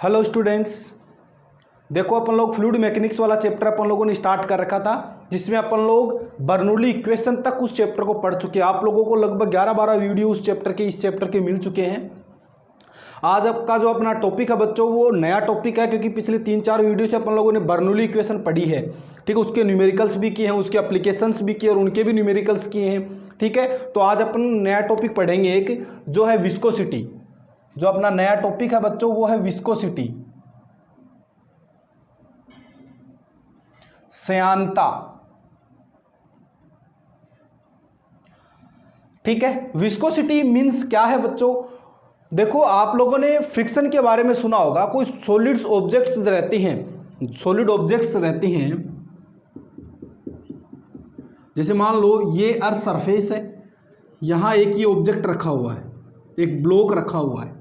Hello students, देखो अपन लोग fluid mechanics वाला चैप्टर अपन लोगों ने स्टार्ट कर रखा था, जिसमें अपन लोग बर्नौली इक्वेशन तक उस चैप्टर को पढ़ चुके हैं। आप लोगों को लगभग 11-12 वीडियो उस चैप्टर के इस चैप्टर के मिल चुके हैं। आज आपका जो अपना टॉपिक है बच्चों, वो नया टॉपिक है, क्योंकि पिछले 3-4 वीडियो से अपन लोगों ने बर्नौली इक्वेशन पढ़ी है। ठीक है, उसके न्यूमेरिकल्स भी किए हैं, उसके एप्लीकेशंस भी किए और उनके भी न्यूमेरिकल्स किए हैं। ठीक है, तो आज अपन नया टॉपिक पढ़ेंगे एक, जो है विस्कोसिटी। जो अपना नया टॉपिक है बच्चों वो है विस्कोसिटी, श्यानता। ठीक है, विस्कोसिटी मीन्स क्या है बच्चों? देखो, आप लोगों ने फ्रिक्शन के बारे में सुना होगा। कोई सॉलिड्स ऑब्जेक्ट्स रहते हैं, सॉलिड ऑब्जेक्ट्स रहते हैं, जैसे मान लो ये अर्थ सरफेस है, यहां एक ये ऑब्जेक्ट रखा हुआ है, एक ब्लॉक रखा हुआ है।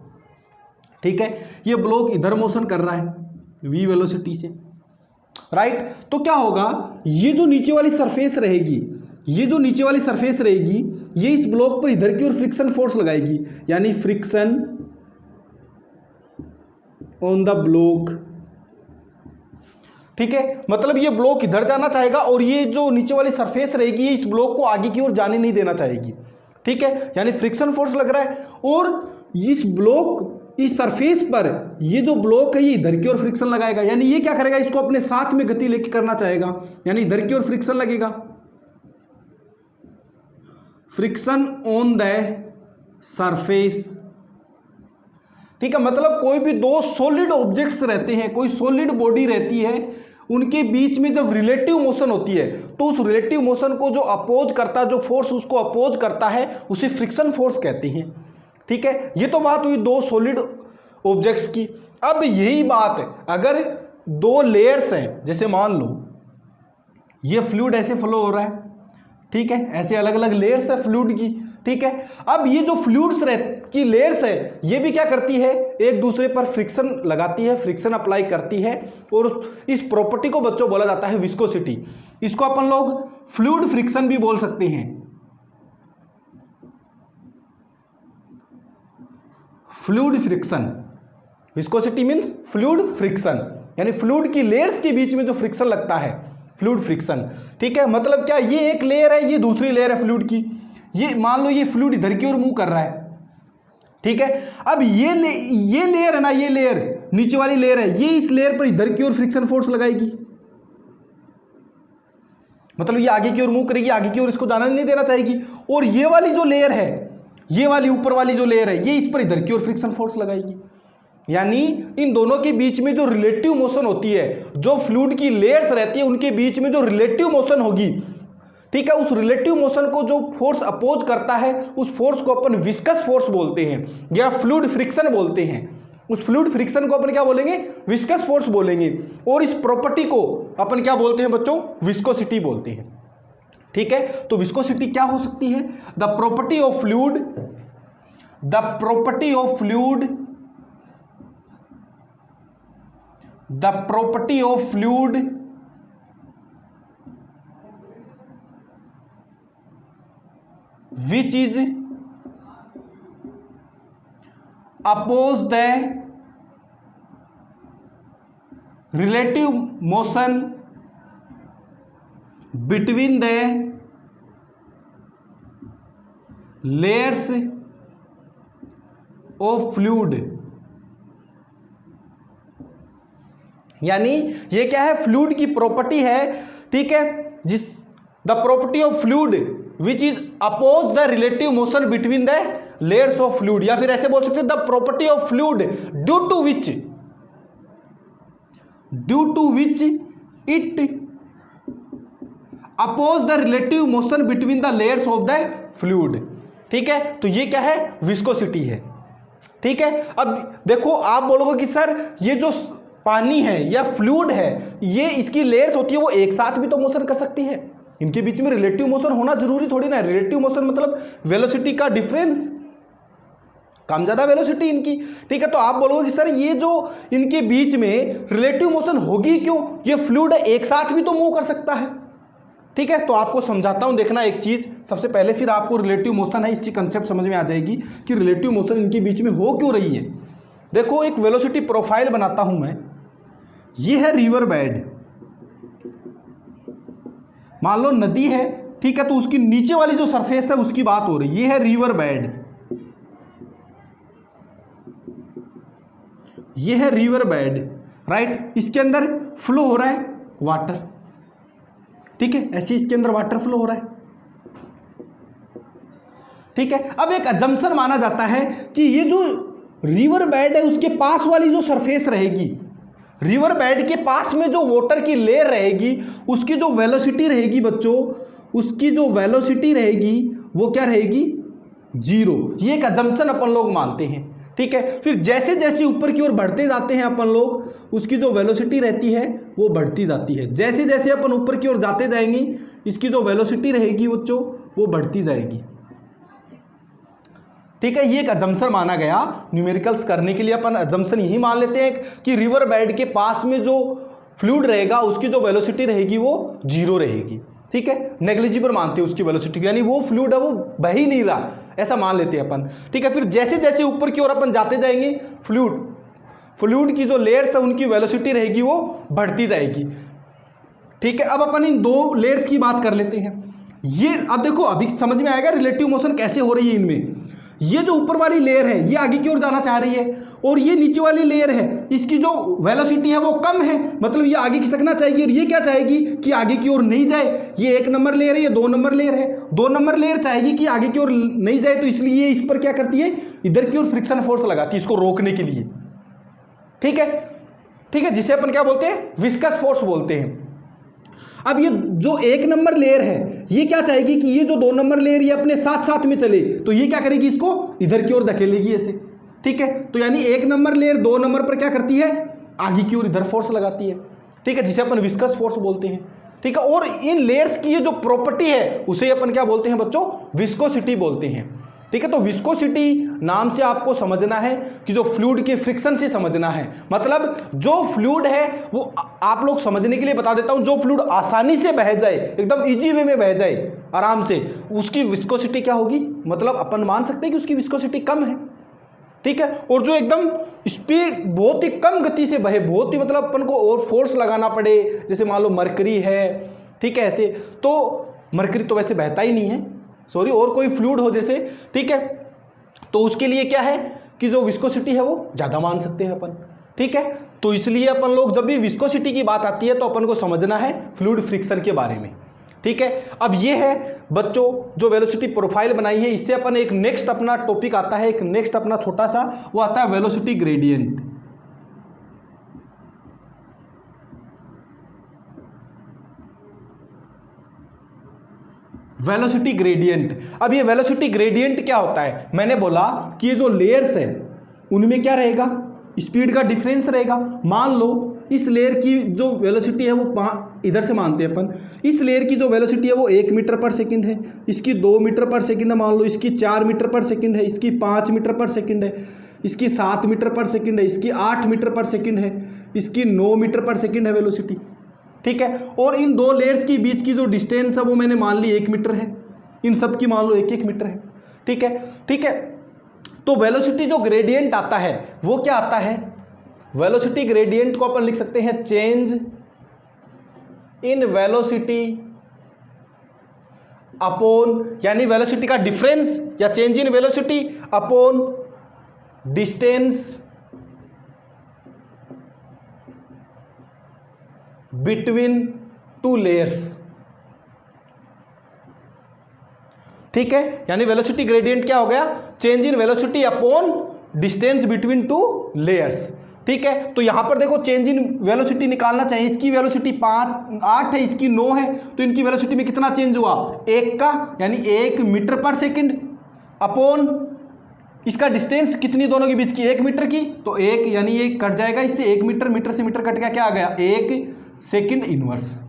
ठीक है, ये ब्लॉक इधर मोशन कर रहा है v वेलोसिटी से, राइट। तो क्या होगा, ये जो नीचे वाली सरफेस रहेगी, ये जो नीचे वाली सरफेस रहेगी, ये इस ब्लॉक पर इधर की ओर फ्रिक्शन फोर्स लगाएगी, यानी फ्रिक्शन ऑन द ब्लॉक। ठीक है, मतलब ये ब्लॉक इधर जाना चाहेगा और ये जो नीचे वाली सरफेस रहेगी, ये इस ब्लॉक को आगे की ओर जाने नहीं देना चाहेगी। ठीक है, यानी फ्रिक्शन फोर्स लग रहा है और इस ब्लॉक, इस सरफेस पर ये जो ब्लॉक है ये इधर की ओर फ्रिक्शन लगाएगा, यानी ये क्या करेगा, इसको अपने साथ में गति लेके करना चाहेगा, यानी इधर की ओर फ्रिक्शन लगेगा। Friction on the surface. ठीक है, मतलब कोई भी दो सॉलिड ऑब्जेक्ट्स रहते हैं, कोई सॉलिड बॉडी रहती है, उनके बीच में जब रिलेटिव मोशन होती है, तो उस रिलेटिव मोशन को जो अपोज करता, जो फोर्स उसको अपोज करता है, उसे फ्रिक्शन फोर्स कहते हैं। ठीक है, ये तो बात हुई दो सॉलिड ऑब्जेक्ट्स की। अब यही बात है, अगर दो लेयर्स हैं, जैसे मान लो ये फ्लूइड ऐसे फ्लो हो रहा है, ठीक है, ऐसे अलग अलग लेयर्स है फ्लूइड की। ठीक है, अब ये जो फ्लूइड्स की लेयर्स है, ये भी क्या करती है, एक दूसरे पर फ्रिक्शन लगाती है, फ्रिक्शन अप्लाई करती है, और इस प्रॉपर्टी को बच्चों बोला जाता है विस्कोसिटी। इसको अपन लोग फ्लूइड फ्रिक्शन भी बोल सकते हैं। Fluid friction, viscosity means fluid friction, यानी फ्लूइड की लेयर्स के बीच में जो फ्रिक्शन लगता है, फ्लूइड फ्रिक्शन। ठीक है, मतलब क्या, ये एक लेयर है, ये दूसरी लेयर है फ्लूइड की। ये मान लो ये फ्लूइड इधर की ओर मूव कर रहा है। ठीक है, अब ये लेयर है ना, ये लेयर नीचे वाली लेयर है, ये इस लेयर पर इधर की ओर फ्रिक्शन फोर्स लगाएगी, मतलब ये आगे की ओर मूव करेगी, आगे की ओर इसको जाना नहीं देना चाहेगी। और ये वाली जो लेयर है, ये वाली ऊपर वाली जो लेयर है, ये इस पर इधर की ओर फ्रिक्शन फोर्स लगाएगी। यानी इन दोनों के बीच में जो रिलेटिव मोशन होती है, जो फ्लूइड की लेयर्स रहती है, उनके बीच में जो रिलेटिव मोशन होगी, ठीक है, उस रिलेटिव मोशन को जो फोर्स अपोज करता है, उस फोर्स को अपन विस्कस फोर्स बोलते हैं या फ्लूइड फ्रिक्शन बोलते हैं। उस फ्लूइड फ्रिक्शन को अपन क्या बोलेंगे, विस्कस फोर्स बोलेंगे। और इस प्रॉपर्टी को अपन क्या बोलते हैं बच्चों, विस्कोसिटी बोलते हैं। ठीक है, तो विस्कोसिटी क्या हो सकती है, the property of fluid, the property of fluid, the property of fluid which is oppose the relative motion between the layers of fluid। यानी ये क्या है, फ्लूइड की प्रॉपर्टी है। ठीक है, जिस the property of fluid which is oppose the relative motion between the layers of fluid, या फिर ऐसे बोल सकते हैं the property of fluid due to which it oppose the relative motion between the layers of the fluid। ठीक है, तो ये क्या है, विस्कोसिटी है। ठीक है, अब देखो, आप बोलोगे कि सर ये जो पानी है या फ्लूइड है, ये इसकी लेयर्स होती है, वो एक साथ भी तो मोशन कर सकती है, इनके बीच में रिलेटिव मोशन होना जरूरी थोड़ी ना। रिलेटिव मोशन मतलब वेलोसिटी का डिफरेंस, कम ज्यादा वेलोसिटी इनकी। ठीक है, तो आप बोलोगे कि सर ये जो इनके बीच में रिलेटिव मोशन होगी क्यों, ये फ्लूइड एक साथ भी तो मूव कर सकता है। ठीक है, तो आपको समझाता हूं, देखना एक चीज सबसे पहले, फिर आपको रिलेटिव मोशन है इसकी कंसेप्ट समझ में आ जाएगी कि रिलेटिव मोशन इनके बीच में हो क्यों रही है। देखो एक वेलोसिटी प्रोफाइल बनाता हूं मैं, ये है रिवर बेड, मान लो नदी है, ठीक है, तो उसकी नीचे वाली जो सरफेस है उसकी बात हो रही है, ये है रिवर बेड, ये है रिवर बेड, राइट। इसके अंदर फ्लो हो रहा है वाटर, ठीक है, ऐसे इसके अंदर वाटर फ्लो हो रहा है, ठीक है। अब एक अजम्पशन माना जाता है कि ये जो रिवर बेड है उसके पास वाली जो सरफेस रहेगी, रिवर बेड के पास में जो वाटर की लेयर रहेगी, उसकी जो वेलोसिटी रहेगी बच्चों, उसकी जो वेलोसिटी रहेगी वो क्या रहेगी, जीरो। ये एक अजम्पशन अपन लोग मानते हैं, ठीक है। फिर जैसे जैसे ऊपर की ओर बढ़ते जाते हैं अपन लोग, उसकी जो वेलोसिटी रहती है वो बढ़ती जाती है, जैसे जैसे अपन ऊपर की ओर जाते जाएंगे इसकी जो वेलोसिटी रहेगी बच्चों वो बढ़ती जाएगी, ठीक है। ये एक अजम्पशन माना गया, न्यूमेरिकल्स करने के लिए अपन अजम्पशन यही मान लेते हैं कि रिवर बेड के पास में जो फ्लूइड रहेगा उसकी जो वेलोसिटी रहेगी वो जीरो रहेगी, ठीक है, नेग्लिजिबल मानते हैं उसकी वेलोसिटी, यानी वो फ्लूइड है वो बह ही नहीं रहा, ऐसा मान लेते हैं अपन, ठीक है। फिर जैसे जैसे ऊपर की ओर अपन जाते जाएंगे फ्लूइड की जो लेयर्स है उनकी वेलोसिटी रहेगी वो बढ़ती जाएगी, ठीक है। अब अपन इन दो लेयर्स की बात कर लेते हैं। ये अब देखो अभी समझ में आएगा रिलेटिव मोशन कैसे हो रही है इनमें। ये जो ऊपर वाली लेयर है ये आगे की ओर जाना चाह रही है, और ये नीचे वाली लेयर है इसकी जो वेलोसिटी है वो कम है, मतलब ये आगे खिसकना चाहेगी, और ये क्या चाहेगी कि आगे की ओर नहीं जाए। ये 1 नंबर लेयर है, ये 2 नंबर लेयर है, 2 नंबर लेयर चाहेगी कि आगे की ओर नहीं जाए, तो इसलिए इस पर क्या करती है, इधर की ओर फ्रिक्शन फोर्स लगाती है इसको रोकने के लिए, ठीक है, ठीक है, जिसे अपन क्या बोलते हैं, विस्कस फोर्स बोलते हैं। अब ये जो 1 नंबर लेयर है ये क्या चाहेगी कि ये जो 2 नंबर लेयर ये अपने साथ साथ में चले, तो ये क्या करेगी, इसको इधर की ओर धकेलेगी ऐसे, ठीक है। तो यानी 1 नंबर लेयर 2 नंबर पर क्या करती है, आगे की ओर इधर फोर्स लगाती है, ठीक है, जिसे अपन विस्कस फोर्स बोलते हैं, ठीक है। और इन लेयर्स की ये जो प्रॉपर्टी है उसे अपन क्या बोलते हैं बच्चों, विस्कोसिटी बोलते हैं, ठीक है। तो विस्कोसिटी नाम से आपको समझना है कि जो फ्लूइड के फ्रिक्शन से समझना है, मतलब जो फ्लूइड है वो आप लोग समझने के लिए बता देता हूं, जो फ्लूइड आसानी से बह जाए, एकदम इजी वे में बह जाए आराम से, उसकी विस्कोसिटी क्या होगी, मतलब अपन मान सकते हैं कि उसकी विस्कोसिटी कम है, ठीक है। और जो एकदम स्पीड बहुत ही कम गति से बहे, बहुत ही मतलब अपन को और फोर्स लगाना पड़े, जैसे मान लो मरकरी है, ठीक है, ऐसे तो मरकरी तो वैसे बहता ही नहीं है, सॉरी, और कोई फ्लूइड हो जैसे, ठीक है, तो उसके लिए क्या है कि जो विस्कोसिटी है वो ज़्यादा मान सकते हैं अपन, ठीक है। तो इसलिए अपन लोग जब भी विस्कोसिटी की बात आती है तो अपन को समझना है फ्लूइड फ्रिक्शन के बारे में, ठीक है। अब ये है बच्चों जो वेलोसिटी प्रोफाइल बनाई है, इससे अपन एक नेक्स्ट अपना टॉपिक आता है, एक नेक्स्ट अपना छोटा सा वो आता है वेलोसिटी ग्रेडियंट। वेलोसिटी ग्रेडियंट, अब ये वेलोसिटी ग्रेडियंट क्या होता है, मैंने बोला कि ये जो लेयर्स है उनमें क्या रहेगा, स्पीड का डिफरेंस रहेगा। मान लो इस लेयर की जो वेलोसिटी है वो इधर से मानते हैं अपन, इस लेयर की जो वेलोसिटी है वो 1 मीटर पर सेकंड है, इसकी 2 मीटर पर सेकंड है, मान लो इसकी 4 मीटर पर सेकंड है, इसकी 5 मीटर पर सेकंड है, इसकी 7 मीटर पर सेकंड है, इसकी 8 मीटर पर सेकंड है, इसकी 9 मीटर पर सेकंड है वेलोसिटी, ठीक है। और इन दो लेयर्स के बीच की जो डिस्टेंस है वो मैंने मान ली 1 मीटर है, इन सब की मान लो 1-1 मीटर है, ठीक है, ठीक है। तो वेलोसिटी जो ग्रेडियंट आता है वो क्या आता है, वेलोसिटी ग्रेडियंट को अपन लिख सकते हैं चेंज इन वेलोसिटी अपॉन, यानी वेलोसिटी का डिफरेंस या change in velocity upon distance between 2 layers, ठीक है। यानी वेलोसिटी ग्रेडियंट क्या हो गया, change in velocity upon distance between 2 layers, ठीक है। तो यहां पर देखो चेंज इन वेलोसिटी निकालना चाहिए, इसकी वेलोसिटी 8 है, इसकी 9 है, तो इनकी वेलोसिटी में कितना चेंज हुआ, 1 का, यानी 1 मीटर पर सेकंड अपॉन इसका डिस्टेंस कितनी दोनों के बीच की, 1 मीटर की, तो 1 यानी 1 कट जाएगा इससे, 1 मीटर, मीटर से मीटर कट गया, क्या आ गया 1 सेकंड इनवर्स,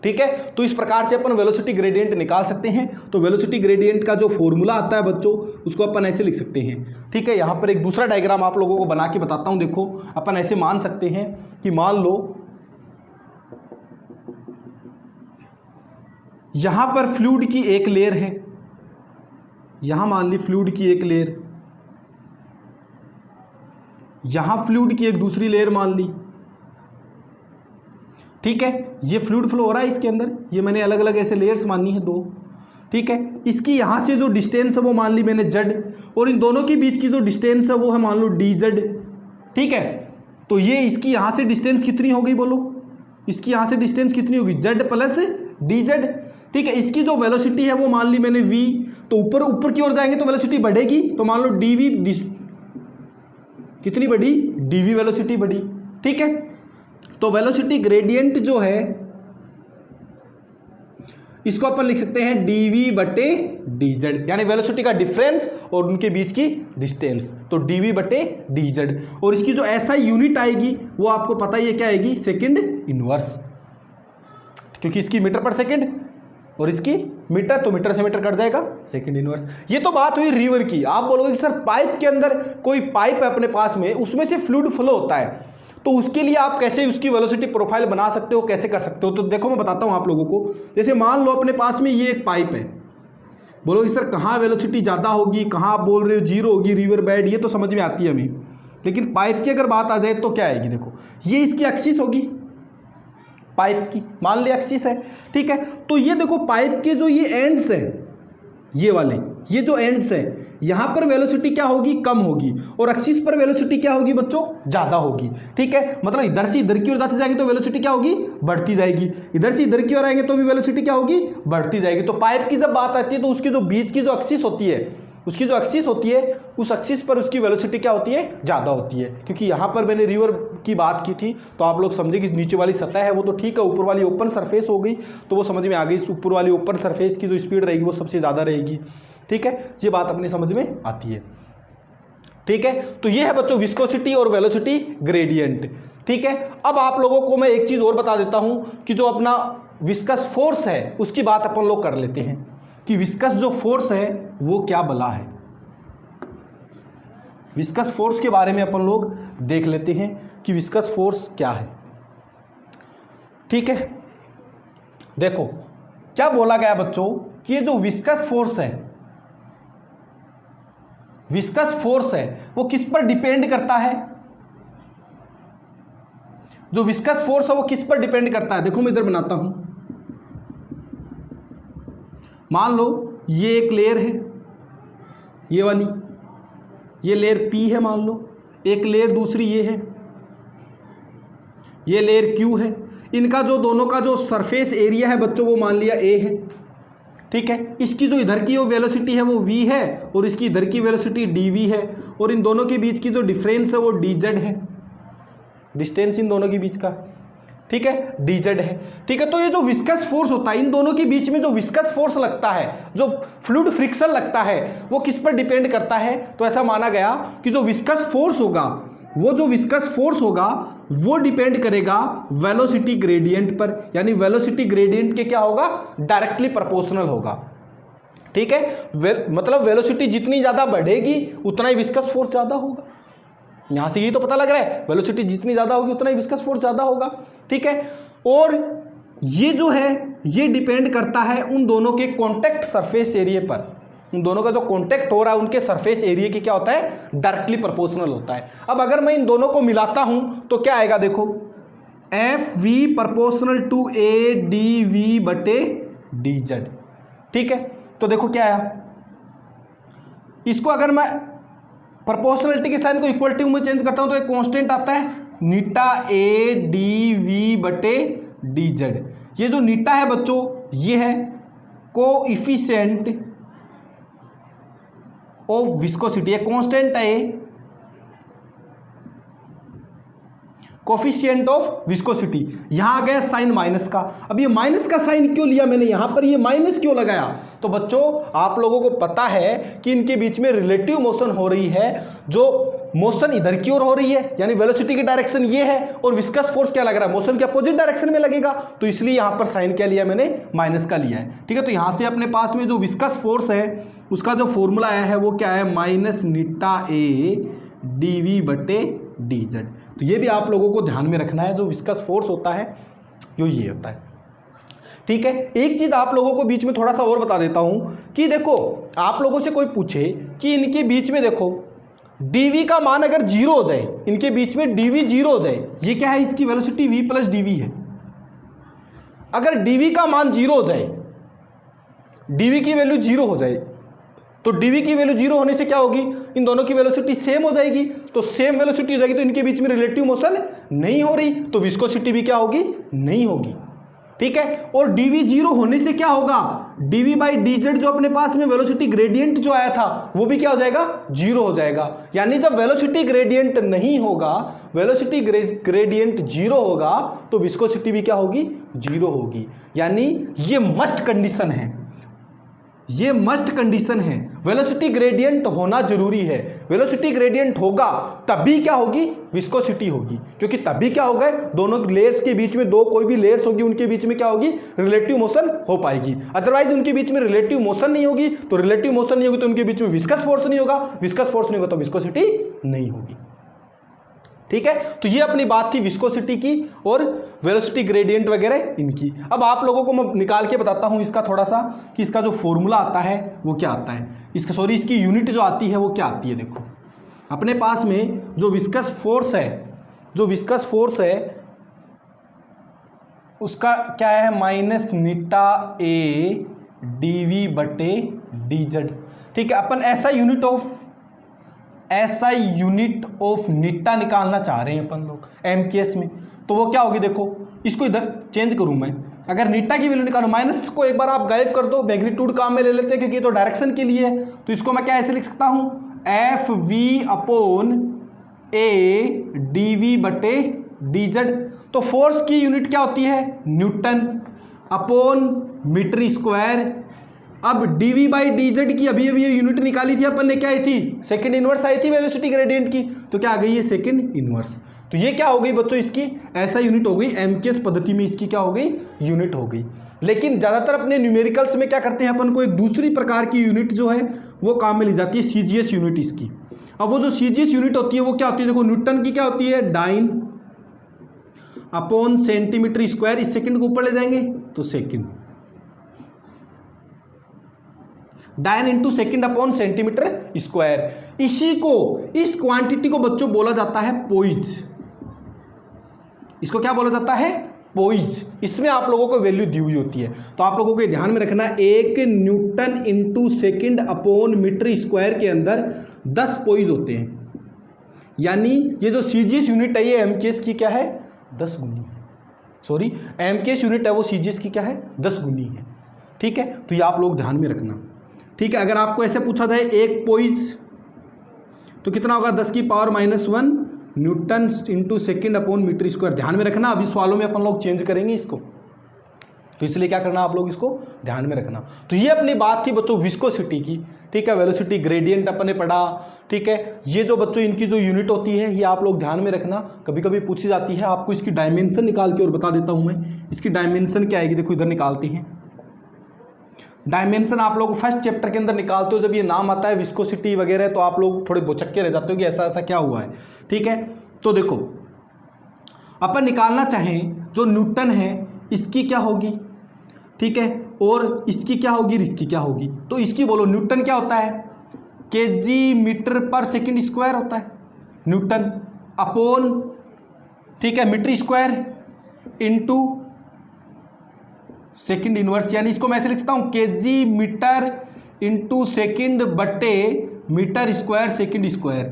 ठीक है। तो इस प्रकार से अपन वेलोसिटी ग्रेडियंट निकाल सकते हैं। तो वेलोसिटी ग्रेडियंट का जो फॉर्मूला आता है बच्चों उसको अपन ऐसे लिख सकते हैं, ठीक है। यहाँ पर एक दूसरा डायग्राम आप लोगों को बना के बताता हूँ, देखो अपन ऐसे मान सकते हैं कि मान लो यहाँ पर फ्लूइड की एक लेयर है, यहाँ मान ली फ्लूइड की एक लेयर, यहां फ्लूइड की एक दूसरी लेयर मान ली, ठीक है, ये फ्लूइड फ्लो हो रहा है इसके अंदर, ये मैंने अलग अलग ऐसे लेयर्स मानी है दो, ठीक है। इसकी यहां से जो डिस्टेंस है वो मान ली मैंने जेड, और इन दोनों के बीच की जो डिस्टेंस है वो है मान लो डी जेड, ठीक है। तो ये इसकी यहां से डिस्टेंस कितनी हो गई बोलो, इसकी यहां से डिस्टेंस कितनी होगी, जेड प्लस डी जेड, ठीक है। इसकी जो वेलोसिटी है वो मान ली मैंने v, तो ऊपर ऊपर की ओर जाएंगे तो वेलोसिटी बढ़ेगी, तो मान लो dv कितनी बढ़ी, dv वेलोसिटी बढ़ी, ठीक है। तो वेलोसिटी ग्रेडियंट जो है इसको अपन लिख सकते हैं dv बटे dz, यानी वेलोसिटी का डिफरेंस और उनके बीच की डिस्टेंस, तो dv बटे dz। और इसकी जो ऐसा यूनिट आएगी वो आपको पता ही है क्या आएगी, सेकंड इनवर्स, क्योंकि इसकी मीटर पर सेकंड और इसकी मीटर, तो मीटर से मीटर कट जाएगा, सेकंड इनवर्स। ये तो बात हुई रिवर की। आप बोलोगे कि सर पाइप के अंदर कोई पाइप है अपने पास में, उसमें से फ्लूइड फ्लो होता है, तो उसके लिए आप कैसे उसकी वेलोसिटी प्रोफाइल बना सकते हो, कैसे कर सकते हो? तो देखो मैं बताता हूं आप लोगों को। जैसे मान लो अपने पास में ये एक पाइप है, बोलोगे सर कहाँ वेलोसिटी ज़्यादा होगी, कहाँ आप बोल रहे हो जीरो होगी, रिवर बेड, ये तो समझ में आती है हमें, लेकिन पाइप की अगर बात आ जाए तो क्या आएगी, देखो ये इसकी एक्सिस होगी, पाइप की मान लिया एक्सिस है, ठीक है। तो ये देखो पाइप के जो ये एंड्स है, ये वाले, ये जो एंड्स है, यहां पर वेलोसिटी क्या होगी, कम होगी, और एक्सिस पर वेलोसिटी क्या होगी बच्चों, ज्यादा होगी, ठीक है। मतलब इधर से इधर की ओर जाते जाएंगे तो वेलोसिटी क्या होगी, बढ़ती जाएगी, इधर से इधर की ओर आएंगे तो भी वेलोसिटी क्या होगी, बढ़ती जाएगी। तो पाइप की जब बात आती है तो उसकी जो बीच की जो एक्सिस होती है, उसकी जो एक्सिस होती है, उस एक्सिस पर उसकी वेलोसिटी क्या होती है, ज़्यादा होती है। क्योंकि यहाँ पर मैंने रिवर की बात की थी तो आप लोग समझे कि नीचे वाली सतह है वो तो ठीक है, ऊपर वाली ओपन सरफेस हो गई तो वो समझ में आ गई, ऊपर वाली ओपन सरफेस की जो स्पीड रहेगी वो सबसे ज़्यादा रहेगी, ठीक है। ये बात अपनी समझ में आती है, ठीक है। तो ये है बच्चों विस्कोसिटी और वेलोसिटी ग्रेडियंट, ठीक है। अब आप लोगों को मैं एक चीज़ और बता देता हूँ कि जो अपना विस्कस फोर्स है उसकी बात अपन लोग कर लेते हैं कि विस्कस जो फोर्स है वो क्या बला है। विस्कस फोर्स के बारे में अपन लोग देख लेते हैं कि विस्कस फोर्स क्या है, ठीक है। देखो क्या बोला गया बच्चों कि ये जो विस्कस फोर्स है, विस्कस फोर्स है वो किस पर डिपेंड करता है, जो विस्कस फोर्स है वो किस पर डिपेंड करता है। देखो मैं इधर बनाता हूं, मान लो ये एक लेयर है, ये वाली, ये लेयर P है मान लो, एक लेयर दूसरी ये है, ये लेयर Q है। इनका जो दोनों का जो सरफेस एरिया है बच्चों वो मान लिया A है, ठीक है। इसकी जो इधर की वो वेलोसिटी है वो v है और इसकी इधर की वेलोसिटी dv है, और इन दोनों के बीच की जो डिफरेंस है वो dz है, डिस्टेंस इन दोनों के बीच का, ठीक है, dz है, ठीक है। तो ये जो विस्कस फोर्स होता है, इन दोनों के बीच में जो विस्कस फोर्स लगता है, जो फ्लूइड फ्रिक्शन लगता है, वो किस पर डिपेंड करता है। तो ऐसा माना गया कि जो विस्कस फोर्स होगा, वो जो विस्कस फोर्स होगा वो डिपेंड करेगा वेलोसिटी ग्रेडियंट पर, यानी वेलोसिटी ग्रेडियंट के क्या होगा, डायरेक्टली प्रोपोर्शनल होगा, ठीक है। मतलब वेलोसिटी जितनी ज़्यादा बढ़ेगी उतना ही विस्कस फोर्स ज़्यादा होगा। यहाँ से ये तो पता लग रहा है वेलोसिटी जितनी ज़्यादा होगी उतना ही विस्कस फोर्स ज़्यादा होगा, ठीक है। और ये जो है ये डिपेंड करता है उन दोनों के कॉन्टैक्ट सरफेस एरिया पर, उन दोनों का जो कॉन्टैक्ट हो रहा है उनके सरफेस एरिया की क्या होता है, डायरेक्टली प्रोपोर्शनल होता है। अब अगर मैं इन दोनों को मिलाता हूं तो क्या आएगा, देखो F V proportional to A D V बटे डी जेड, ठीक है। तो देखो क्या आया, इसको अगर मैं प्रोपोर्शनलिटी के साइन को इक्वलिटी में चेंज करता हूं तो एक कांस्टेंट आता है नीटा ए डी वी बटे डी जेड। ये जो नीटा है बच्चों ये है कोएफिशिएंट ऑफ विस्कोसिटी, कांस्टेंट है कोफिशिएंट ऑफ विस्कोसिटी। यहां आ गया साइन माइनस का। अब ये माइनस का साइन क्यों लिया मैंने, यहां पर ये माइनस क्यों लगाया, तो बच्चों आप लोगों को पता है कि इनके बीच में रिलेटिव मोशन हो रही है, जो मोशन इधर की ओर हो रही है यानी वेलोसिटी की डायरेक्शन ये है, और विस्कस फोर्स क्या लग रहा है, मोशन के अपोजिट डायरेक्शन में लगेगा, तो इसलिए यहां पर साइन क्या लिया मैंने, माइनस का लिया है, ठीक है। तो यहां से अपने पास में जो विस्कस फोर्स है उसका जो फॉर्मूला आया है वो क्या है, minus eta A D V बटे डी जेड। तो ये भी आप लोगों को ध्यान में रखना है, जो विस्कस फोर्स होता है जो ये होता है, ठीक है। एक चीज आप लोगों को बीच में थोड़ा सा और बता देता हूं कि देखो आप लोगों से कोई पूछे कि इनके बीच में देखो dv का मान अगर जीरो हो जाए, इनके बीच में dv जीरो हो जाए, ये क्या है, इसकी वेलोसिटी v प्लस dv है। अगर dv का मान जीरो हो जाए, dv की वैल्यू जीरो हो जाए, तो dv की वैल्यू जीरो होने से क्या होगी, इन दोनों की वेलोसिटी सेम हो जाएगी। तो सेम वेलोसिटी हो जाएगी तो इनके बीच में रिलेटिव मोशन नहीं हो रही, तो विस्कोसिटी भी क्या होगी, नहीं होगी। ठीक है, और dv जीरो होने से क्या होगा, dv बाई dz जो अपने पास में वेलोसिटी ग्रेडियंट जो आया था वो भी क्या हो जाएगा, जीरो हो जाएगा। यानी जब वेलोसिटी ग्रेडियंट नहीं होगा, वेलोसिटी ग्रेडियंट जीरो होगा, तो विस्कोसिटी भी क्या होगी, जीरो होगी। यानी ये मस्ट कंडीशन है, ये मस्ट कंडीशन है, वेलोसिटी ग्रेडियंट होना जरूरी है। वेलोसिटी ग्रेडियंट होगा तभी क्या होगी, विस्कोसिटी होगी, क्योंकि तभी क्या होगा, दोनों लेयर्स के बीच में, दो कोई भी लेयर्स होगी उनके बीच में क्या होगी, रिलेटिव मोशन हो पाएगी। अदरवाइज उनके बीच में रिलेटिव मोशन नहीं होगी, तो रिलेटिव मोशन नहीं होगी तो उनके बीच में विस्कस फोर्स नहीं होगा, विस्कस फोर्स नहीं होगा तो विस्कोसिटी नहीं होगी। ठीक है, तो ये अपनी बात थी विस्कोसिटी की और वेलोसिटी ग्रेडियंट वगैरह इनकी। अब आप लोगों को मैं निकाल के बताता हूं इसका थोड़ा सा कि इसका जो फॉर्मूला आता है वो क्या आता है, इसका सॉरी इसकी यूनिट जो आती है वो क्या आती है। देखो अपने पास में जो विस्कस फोर्स है, जो विस्कस फोर्स है उसका क्या है, माइनस नीटा ए डीवी बटे डीजेड। ठीक है, अपन ऐसा यूनिट ऑफ नीटा निकालना चाह रहे हैं अपन लोग एमकेएस में, तो वो क्या होगी, देखो इसको इधर चेंज करूं मैं, अगर नीटा की वैल्यू निकालूं, माइनस को एक बार आप गायब कर दो, मैग्नीट्यूड काम में ले लेते हैं क्योंकि ये तो डायरेक्शन के लिए है, तो इसको मैं क्या ऐसे लिख सकता हूं, F V upon A D V बटे डीजेड। तो फोर्स की यूनिट क्या होती है, न्यूटन अपॉन मीटर स्क्वायर। अब dv बाई dz की अभी अभी ये यूनिट निकाली थी अपन ने, क्या आई थी, सेकंड इनवर्स आई थी वेलोसिटी ग्रेडियंट की, तो क्या आ गई है, सेकंड इनवर्स। तो ये क्या हो गई बच्चों, इसकी ऐसा यूनिट हो गई, एमकेएस पद्धति में इसकी क्या हो गई, यूनिट हो गई। लेकिन ज़्यादातर अपने न्यूमेरिकल्स में क्या करते हैं अपन को, एक दूसरी प्रकार की यूनिट जो है वो काम में ली जाती है, सीजीएस यूनिट इसकी। अब वो जो सीजीएस यूनिट होती है वो क्या होती है, देखो न्यूटन की क्या होती है, डाइन अपॉन सेंटीमीटर स्क्वायर, इस सेकंड को ऊपर ले जाएंगे तो सेकंड, डायन into second upon centimetre square. इसी को, इस क्वांटिटी को बच्चों बोला जाता है पोइज। इसको क्या बोला जाता है, पोइज। इसमें आप लोगों को वैल्यू दी हुई होती है, तो आप लोगों को ध्यान में रखना, एक newton into second upon metre square के अंदर 10 पोइज होते हैं। यानी ये जो सीजीएस यूनिट है ये एमकेएस की क्या है, 10 गुनी है। सॉरी, एमकेएस यूनिट है वो सीजीएस की क्या है, 10 गुनी है। ठीक है, तो ये आप लोग ध्यान में रखना। ठीक है, अगर आपको ऐसे पूछा जाए एक पोइज तो कितना होगा, 10 की power -1 newton into second upon metre square. ध्यान में रखना, अभी सवालों में अपन लोग चेंज करेंगे इसको, तो इसलिए क्या करना आप लोग इसको ध्यान में रखना। तो ये अपनी बात थी बच्चों विस्कोसिटी की। ठीक है, वेलोसिटी ग्रेडियंट अपन ने पढ़ा। ठीक है, ये जो बच्चों इनकी जो यूनिट होती है ये आप लोग ध्यान में रखना, कभी कभी पूछी जाती है। आपको इसकी डायमेंशन निकाल के और बता देता हूँ मैं, इसकी डायमेंशन क्या आएगी, देखो इधर निकालते हैं। डायमेंशन आप लोग फर्स्ट चैप्टर के अंदर निकालते हो, जब ये नाम आता है विस्कोसिटी वगैरह तो आप लोग थोड़े बोचक्के रह जाते हो कि ऐसा ऐसा क्या हुआ है। ठीक है, तो देखो अपन निकालना चाहें जो न्यूटन है इसकी क्या होगी, ठीक है, और इसकी क्या होगी, इसकी क्या होगी। तो इसकी बोलो, न्यूटन क्या होता है, केजी मीटर पर सेकंड स्क्वायर होता है न्यूटन अपॉन, ठीक है, metre square into second inverse. यानी इसको मैं ऐसे लिखता हूं, केजी मीटर इंटू सेकंड बटे मीटर स्क्वायर सेकंड स्क्वायर।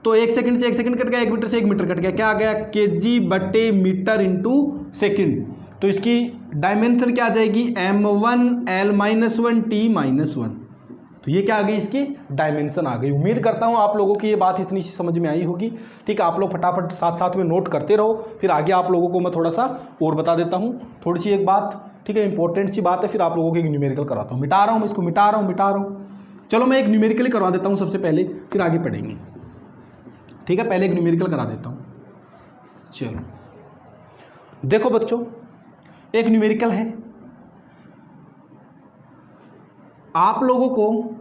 तो 1 सेकंड से 1 सेकंड कट गया, 1 मीटर से 1 मीटर कट गया, क्या आ गया, केजी बटे मीटर इंटू सेकंड। तो इसकी डायमेंशन क्या आ जाएगी, m1 l-1 t-1। तो ये क्या आ गई, इसकी डायमेंशन आ गई। उम्मीद करता हूँ आप लोगों की ये बात इतनी समझ में आई होगी। ठीक है, आप लोग फटाफट साथ साथ में नोट करते रहो, फिर आगे आप लोगों को मैं थोड़ा सा और बता देता हूँ थोड़ी सी एक बात। ठीक है, इंपॉर्टेंट सी बात है, फिर आप लोगों को एक न्यूमेरिकल कराता हूँ। मिटा रहा हूँ मैं इसको, मिटा रहा हूँ। चलो मैं एक न्यूमेरिकल ही करवा देता हूँ सबसे पहले, फिर आगे पढ़ेंगे। ठीक है, पहले एक न्यूमेरिकल करा देता हूँ। चलो देखो बच्चों, एक न्यूमेरिकल है, आप लोगों को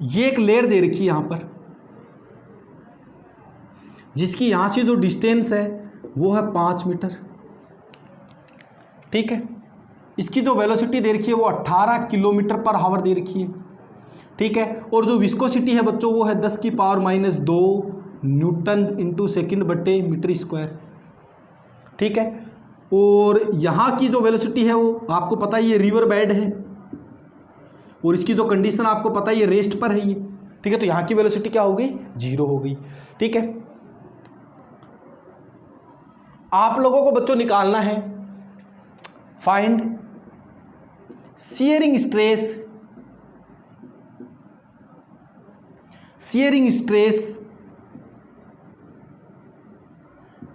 ये एक लेयर दे रखी है यहां पर, जिसकी यहां से जो डिस्टेंस है वो है 5 मीटर। ठीक है, इसकी जो वेलोसिटी दे रखी है वो 18 किलोमीटर पर आवर दे रखी है, ठीक है। और जो विस्कोसिटी है बच्चों वो है 10 की पावर -2 न्यूटन इंटू सेकेंड बटे मीटर स्क्वायर, ठीक है। और यहाँ की जो वेलोसिटी है वो आपको पता है ये रिवर बेड है, और इसकी जो कंडीशन आपको पता है ये रेस्ट पर है ये, ठीक है। तो यहाँ की वेलोसिटी क्या हो गई, 0 हो गई, ठीक है। आप लोगों को बच्चों निकालना है find shearing stress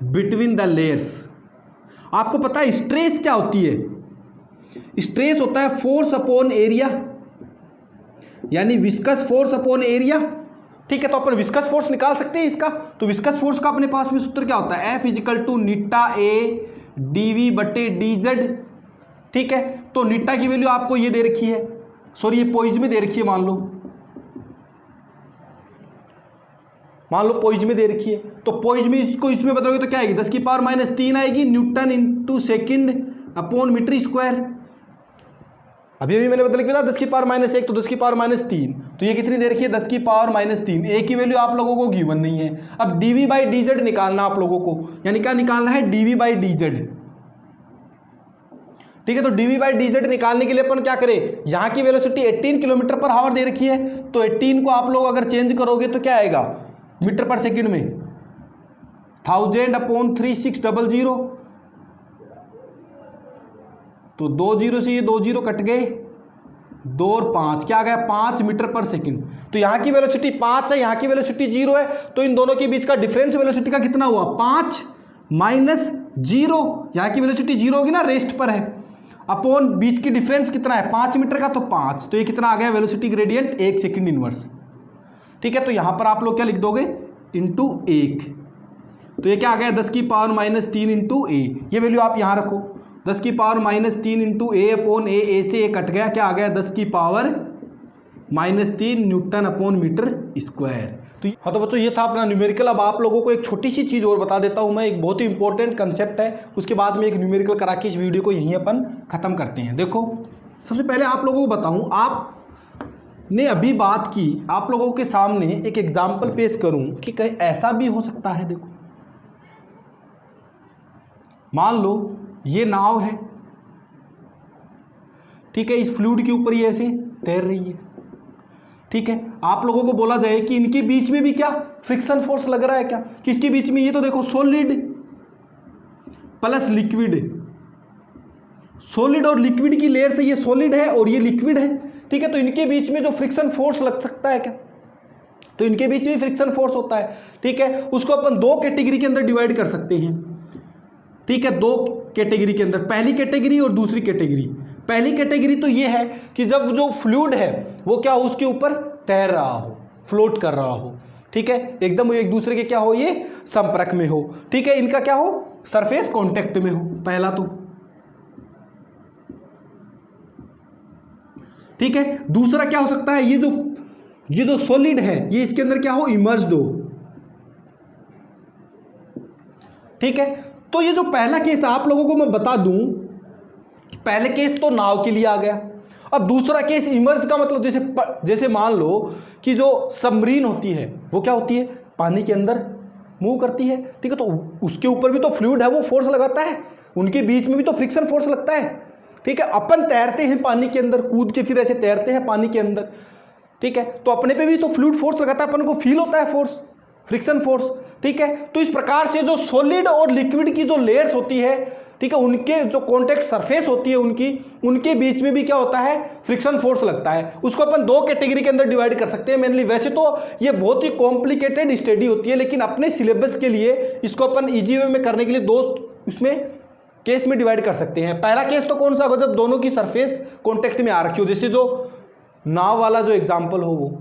between the layers. आपको पता है स्ट्रेस क्या होती है, स्ट्रेस होता है फोर्स अपॉन एरिया, यानी विस्कस फोर्स अपॉन एरिया, ठीक है। तो अपन विस्कस फोर्स निकाल सकते हैं इसका। तो विस्कस फोर्स का अपने पास में सूत्र क्या होता है, F = नीटा ए dv बटे dz, ठीक है। तो नीटा की वैल्यू आपको ये दे रखी है, सॉरी ये पोइज में दे रखी है, मान लो पोइज में दे रखी है। तो पोइज में इसको इसमें बदलोगे तो क्या आएगी, 10 की पावर -3 आएगी newton into second upon metre square. अभी मैंने बदल के बताया 10 की पावर -1 तो 10 की पावर -3, तो ये कितनी दे रखी है 10 की पावर -3। ए की वैल्यू आप लोगों को गिवन नहीं है। अब dv बाई dz निकालना आप लोगों को, यानी क्या निकालना है, dv बाई dz, ठीक है। तो dv बाई dz निकालने के लिए अपन क्या करें, यहाँ की वेलोसिटी 18 किलोमीटर पर आवर दे रखी है, तो 18 को आप लोग अगर चेंज करोगे तो क्या आएगा मीटर पर सेकंड में 1000/3600, तो 2 0 से ये 2 0 कट गए, 2 और 5 क्या आ गया 5 मीटर पर सेकंड। तो यहाँ की वेलोसिटी 5 है, यहाँ की वेलोसिटी 0 है, तो इन दोनों के बीच का डिफरेंस वेलोसिटी का कितना हुआ 5 - 0, यहाँ की वेलोसिटी 0 होगी ना, रेस्ट पर है, अपॉन बीच की डिफरेंस कितना है 5 मीटर का, तो 5, तो ये कितना आ गया वेलोसिटी ग्रेडियंट 1 सेकंड इनवर्स, ठीक है। तो यहाँ पर आप लोग क्या लिख दोगे इंटू 1, तो ये क्या आ गया 10 की पावर -3 इंटू ए, ये वैल्यू आप यहाँ रखो, 10 की power -3 into A upon A से ए कट गया, क्या आ गया 10 की power -3 newton upon metre square. तो हाँ, तो बच्चों ये था अपना न्यूमेरिकल। अब आप लोगों को एक छोटी सी चीज़ और बता देता हूँ मैं, एक बहुत ही इंपॉर्टेंट कंसेप्ट है, उसके बाद में एक न्यूमेरिकल करा के इस वीडियो को यहीं अपन ख़त्म करते हैं। देखो सबसे पहले आप लोगों को बताऊँ, आपने अभी बात की, आप लोगों के सामने एक एग्जाम्पल पेश करूँ कि कहीं ऐसा भी हो सकता है। देखो मान लो ये नाव है, ठीक है, इस फ्लूइड के ऊपर ये ऐसे तैर रही है, ठीक है। आप लोगों को बोला जाए कि इनके बीच में भी क्या फ्रिक्शन फोर्स लग रहा है क्या, किसके बीच में, ये तो देखो सॉलिड प्लस लिक्विड, सॉलिड और लिक्विड की लेयर से ये सॉलिड है और ये लिक्विड है, ठीक है। तो इनके बीच में जो फ्रिक्शन फोर्स लग सकता है क्या, तो इनके बीच में फ्रिक्शन फोर्स होता है, ठीक है। उसको अपन दो कैटेगरी के अंदर डिवाइड कर सकते हैं, ठीक है, दो कैटेगरी के अंदर, पहली कैटेगरी और दूसरी कैटेगरी। पहली कैटेगरी तो ये है कि जब जो फ्लूइड है वो क्या हो, उसके ऊपर तैर रहा हो, फ्लोट कर रहा हो, ठीक है, एकदम एक दूसरे के क्या हो, ये संपर्क में हो, ठीक है, इनका क्या हो, सरफेस कांटेक्ट में हो, पहला तो, ठीक है। दूसरा क्या हो सकता है, ये जो सॉलिड है ये इसके अंदर क्या हो, इमर्ज्ड हो, ठीक है। तो ये जो पहला केस आप लोगों को मैं बता दूं, पहले केस तो नाव के लिए आ गया। अब दूसरा केस इमर्ज का मतलब जैसे मान लो कि जो सबमरीन होती है वो क्या होती है, पानी के अंदर मूव करती है, ठीक है। तो उसके ऊपर भी तो फ्लूइड है, वो फोर्स लगाता है, उनके बीच में भी तो फ्रिक्शन फोर्स लगता है, ठीक है। अपन तैरते हैं पानी के अंदर, कूद के फिर ऐसे तैरते हैं पानी के अंदर, ठीक है। तो अपने पे भी तो फ्लूइड फोर्स लगाता है, अपन को फील होता है फोर्स, फ्रिक्शन फोर्स, ठीक है। तो इस प्रकार से जो सॉलिड और लिक्विड की जो लेयर्स होती है, ठीक है, उनके जो कॉन्टेक्ट सरफेस होती है उनके बीच में भी क्या होता है, फ्रिक्शन फोर्स लगता है। उसको अपन दो कैटेगरी के अंदर डिवाइड कर सकते हैं मेनली। वैसे तो ये बहुत ही कॉम्प्लिकेटेड स्टडी होती है, लेकिन अपने सिलेबस के लिए इसको अपन ईजी वे में करने के लिए दो इसमें केस में डिवाइड कर सकते हैं। पहला केस तो कौन सा होगा, जब दोनों की सरफेस कॉन्टेक्ट में आ रखी हो, जैसे जो नाव वाला जो एग्जाम्पल हो, वो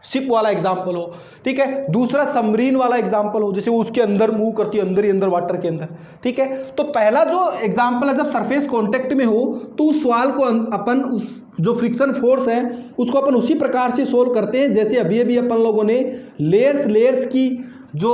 शिप वाला एग्जाम्पल हो, ठीक है। दूसरा सबमरीन वाला एग्जाम्पल हो, जैसे वो उसके अंदर मूव करती है, अंदर ही अंदर वाटर के अंदर, ठीक है। तो पहला जो एग्जाम्पल है, जब सरफेस कांटेक्ट में हो तो उस सवाल को अपन उस जो फ्रिक्शन फोर्स है उसको अपन उसी प्रकार से सोल्व करते हैं जैसे अभी अभी अपन लोगों ने लेयर्स की जो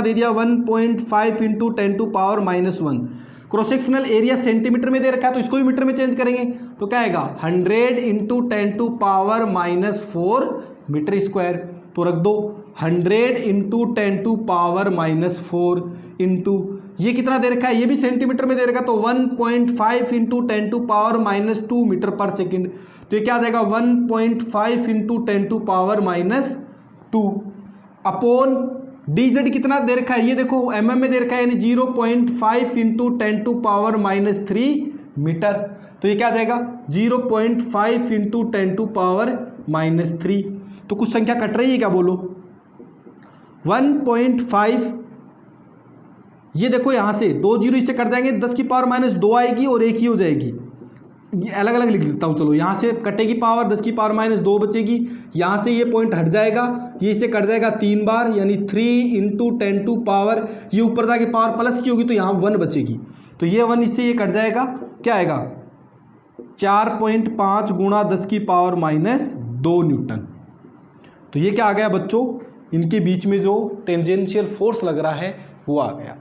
कितना दे दिया 1.5 into 10⁻⁻1। Cross sectional area centimetre में दे रखा है तो इसको भी मीटर में चेंज करेंगे तो क्या आएगा 100 इंटू 10⁻⁻4 मीटर स्क्वायर। तो रख दो 100 इंटू 10⁻⁻4 इंटू ये कितना दे रखा है, ये भी सेंटीमीटर में दे रखा है तो 1.5 इंटू 10⁻⁻2 मीटर पर सेकेंड। तो ये क्या आ जाएगा 1.5 इंटू 10⁻⁻2 अपॉन dz कितना दे रखा है, ये देखो mm में दे रखा है यानी 0.5 इंटू 10⁻³ मीटर। तो ये क्या आ जाएगा 0.5 इंटू 10⁻³ तो कुछ संख्या कट रही है क्या बोलो 1.5। ये देखो यहां से 2 जीरो इससे कट जाएंगे 10⁻⁻2 आएगी और एक ही हो जाएगी। ये अलग अलग लिख देता हूँ चलो, यहाँ से कटेगी पावर 10⁻⁻2 बचेगी, यहाँ से ये पॉइंट हट जाएगा, ये इससे कट जाएगा 3 बार यानी 3 इंटू 10⁻, ये ऊपर जाके पावर प्लस की होगी तो यहाँ 1 बचेगी तो ये 1 इससे ये कट जाएगा, क्या आएगा 4.5 गुणा 10⁻⁻2 न्यूटन। तो ये क्या आ गया बच्चों, इनके बीच में जो टेंजेंशियल फोर्स लग रहा है वो आ गया।